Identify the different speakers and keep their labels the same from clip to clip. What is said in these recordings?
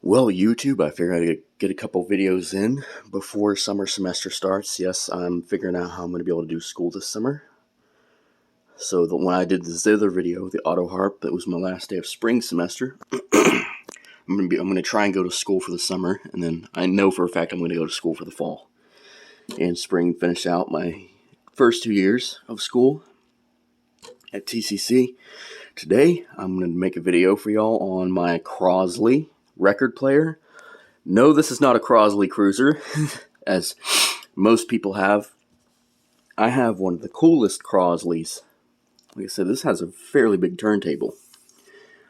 Speaker 1: Well, YouTube, I figured I'd get a couple videos in before summer semester starts. Yes, I'm figuring out how I'm going to be able to do school this summer. So when I did this other video, the auto harp, that was my last day of spring semester. I'm going to try and go to school for the summer, and then I know for a fact I'm going to go to school for the fall and spring. Finish out my first 2 years of school at TCC. Today, I'm going to make a video for y'all on my Crosley record player. No, this is not a Crosley Cruiser, as most people have. I have one of the coolest Crosleys. Like I said, this has a fairly big turntable.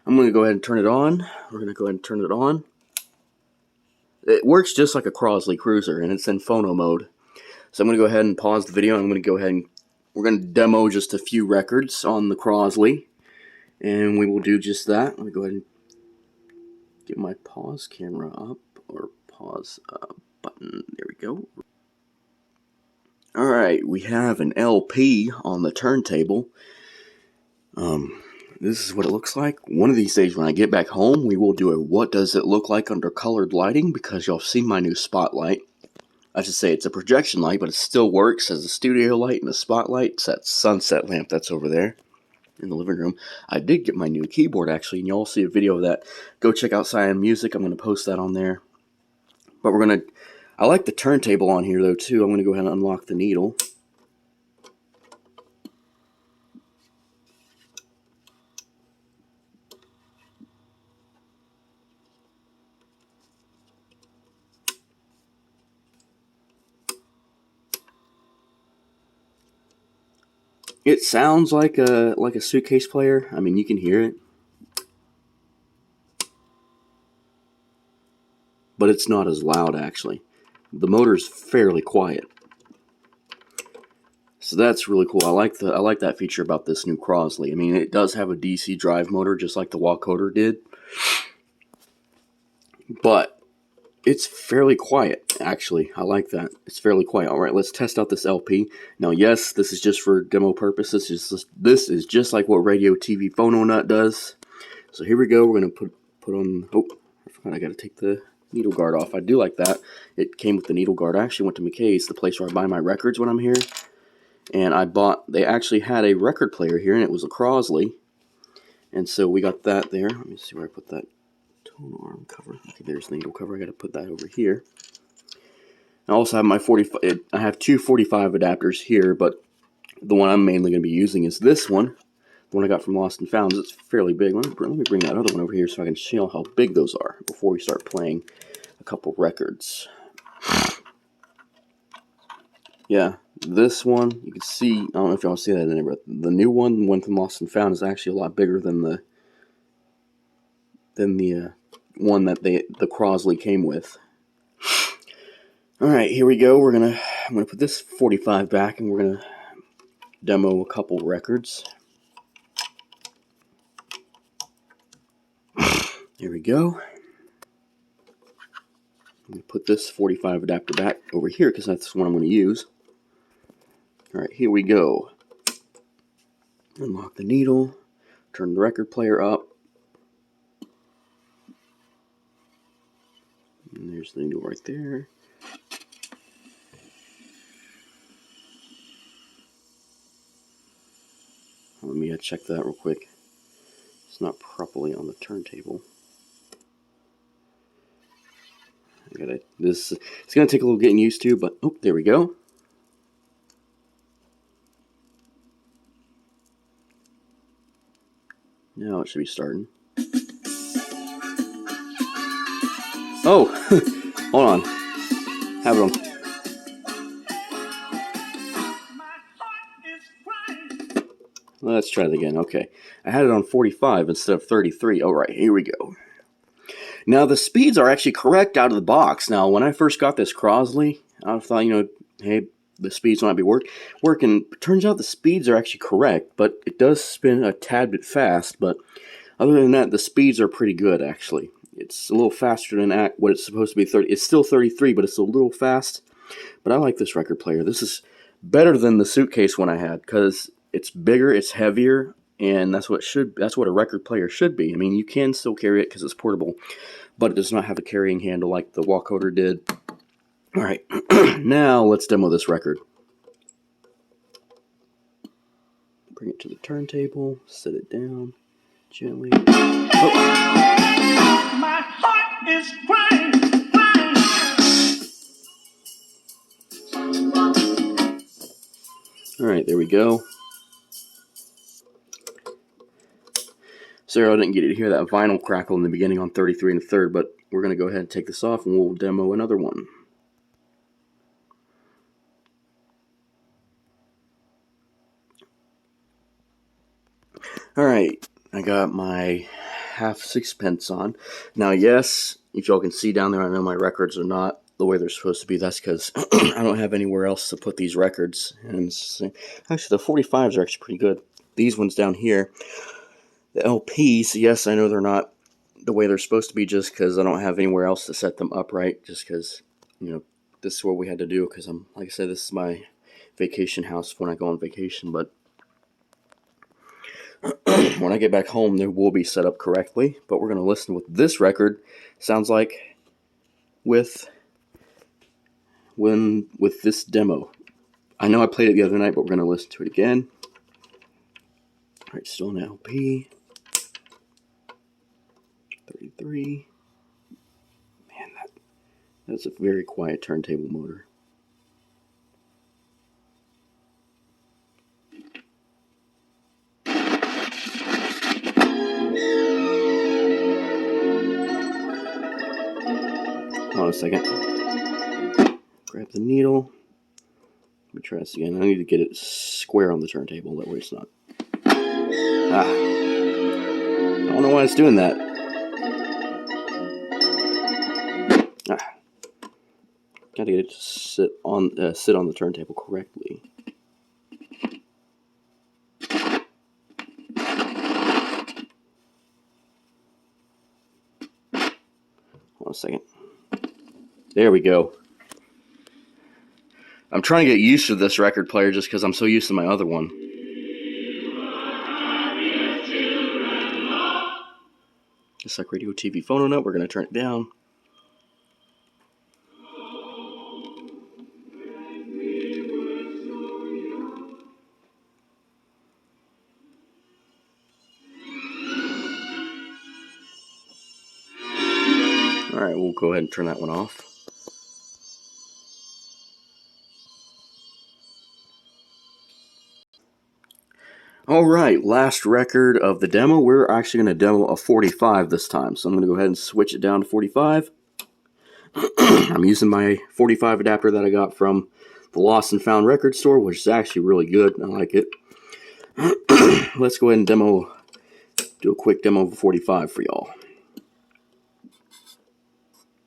Speaker 1: I'm going to go ahead and turn it on. We're going to go ahead and turn it on. It works just like a Crosley Cruiser, and it's in phono mode. So I'm going to go ahead and pause the video. I'm going to go ahead and we're going to demo just a few records on the Crosley, and we will do just that. Let me go ahead and get my pause camera up, or pause button. There we go. Alright, we have an LP on the turntable. This is what it looks like. One of these days when I get back home, we will do a what does it look like under colored lighting, because y'all seen my new spotlight. I should say it's a projection light, but it still works as a studio light and a spotlight. It's that sunset lamp that's over there in the living room. I did get my new keyboard, actually, and y'all see a video of that. Go check out Cyan Music. I'm going to post that on there. But I like the turntable on here, though, too. I'm going to go ahead and unlock the needle. It sounds like a suitcase player. I mean, you can hear it, but it's not as loud, actually. The motor's fairly quiet, so that's really cool. I like that feature about this new Crosley. I mean, it does have a DC drive motor, just like the wockoder did, but it's fairly quiet, actually. I like that. It's fairly quiet. Alright, let's test out this LP. Now, yes, this is just for demo purposes. This is just like what Radio TV Phono Nut does. So here we go. We're going to put on... Oh, I forgot I got to take the needle guard off. I do like that. It came with the needle guard. I actually went to McKay's, the place where I buy my records when I'm here. And they actually had a record player here, and it was a Crosley. And so we got that there. Let me see where I put that. Tone arm cover. Okay, there's the needle cover. I got to put that over here. I also have my 45. I have two 45 adapters here, but the one I'm mainly going to be using is this one, the one I got from Lost and Found. It's fairly big. Let me bring that other one over here so I can show how big those are before we start playing a couple records. Yeah, this one you can see. I don't know if y'all see that in there, but the new one from Lost and Found, is actually a lot bigger than the one that the Crosley came with. Alright, here we go. I'm gonna put this 45 back, and we're gonna demo a couple records. Here we go. I'm gonna put this 45 adapter back over here because that's the one I'm gonna use. Alright, here we go. Unlock the needle, turn the record player up. And there's the needle right there. Let me check that real quick. It's not properly on the turntable. It's gonna take a little getting used to, but oh, there we go. Now it should be starting. Oh, hold on. Have it on. Let's try it again. Okay. I had it on 45 instead of 33. Alright, here we go. Now, the speeds are actually correct out of the box. Now, when I first got this Crosley, I thought, hey, the speeds might be working. Turns out the speeds are actually correct, but it does spin a tad bit fast. But other than that, the speeds are pretty good, actually. It's a little faster than what it's supposed to be. It's still 33, but it's a little fast. But I like this record player. This is better than the suitcase one I had, because it's bigger, it's heavier, and that's what a record player should be. I mean, you can still carry it because it's portable, but it does not have a carrying handle like the wockoder did. All right, now let's demo this record. Bring it to the turntable, set it down gently. Oh.
Speaker 2: My heart is crying.
Speaker 1: All right, there we go. Sorry I didn't get to hear that vinyl crackle in the beginning on 33 1/3, but we're going to go ahead and take this off and we'll demo another one. Alright, I got my half sixpence on. Now yes, if y'all can see down there, I know my records are not the way they're supposed to be. That's because I don't have anywhere else to put these records. And actually, the 45s are actually pretty good. These ones down here, the LPs, yes, I know they're not the way they're supposed to be just because I don't have anywhere else to set them upright. Just because, you know, this is what we had to do because like I said, this is my vacation house when I go on vacation. But when I get back home, they will be set up correctly. But we're going to listen with this record. Sounds like with this demo. I know I played it the other night, but we're going to listen to it again. All right, still an LP. 33. Man, that's a very quiet turntable motor. Hold on a second. Grab the needle. Let me try this again. I need to get it square on the turntable. That way it's not. I don't know why it's doing that. Gotta get it to sit on the turntable correctly. Hold on a second. There we go. I'm trying to get used to this record player just because I'm so used to my other one. Just like radio, TV, phono note, we're going to turn it down. Alright, we'll go ahead and turn that one off. Alright, last record of the demo. We're actually going to demo a 45 this time. So I'm going to go ahead and switch it down to 45. I'm using my 45 adapter that I got from the Lost and Found record store, which is actually really good. I like it. Let's go ahead and do a quick demo of a 45 for y'all.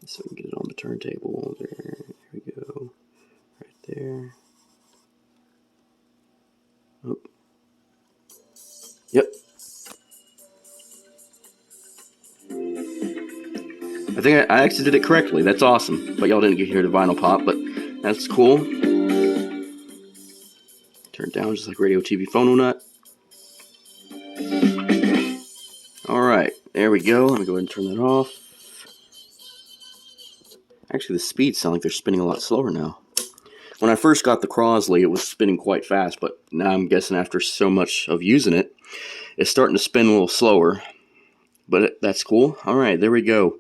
Speaker 1: So we can get it on the turntable. There we go. Right there. Oh. Yep. I think I actually did it correctly. That's awesome. But y'all didn't get to hear the vinyl pop, but that's cool. Turn it down just like radio, TV, phono nut. Alright, there we go. Let me go ahead and turn that off. Actually, the speeds sound like they're spinning a lot slower now. When I first got the Crosley, it was spinning quite fast, but now I'm guessing after so much of using it, it's starting to spin a little slower. But that's cool. Alright, there we go.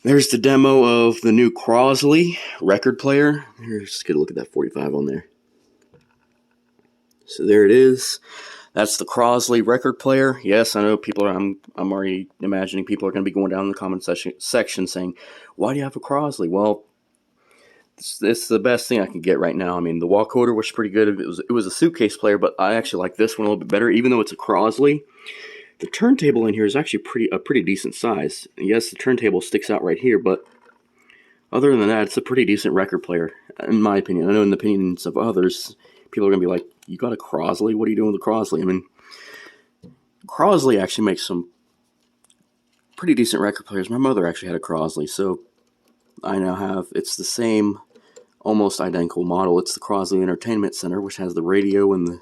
Speaker 1: There's the demo of the new Crosley record player. Let's get a look at that 45 on there. So there it is. That's the Crosley record player. Yes, I know people are. I'm already imagining people are going to be going down in the comment section saying, "Why do you have a Crosley?" Well, it's the best thing I can get right now. I mean, the wockoder was pretty good. It was a suitcase player, but I actually like this one a little bit better. Even though it's a Crosley, the turntable in here is actually a pretty decent size. And yes, the turntable sticks out right here, but other than that, it's a pretty decent record player, in my opinion. I know in the opinions of others, people are going to be like, "You got a Crosley? What are you doing with a Crosley?" I mean, Crosley actually makes some pretty decent record players. My mother actually had a Crosley, so I now have, it's the same, almost identical model. It's the Crosley Entertainment Center, which has the radio and the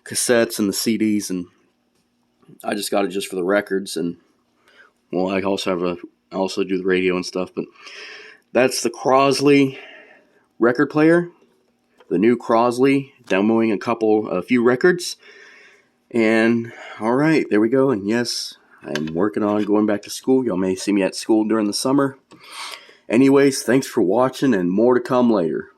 Speaker 1: cassettes and the CDs and I just got it just for the records, and well, I also do the radio and stuff. But that's the Crosley record player, the new Crosley, demoing a few records. And all right, there we go. And yes, I'm working on going back to school. Y'all may see me at school during the summer. Anyways, thanks for watching, and more to come later.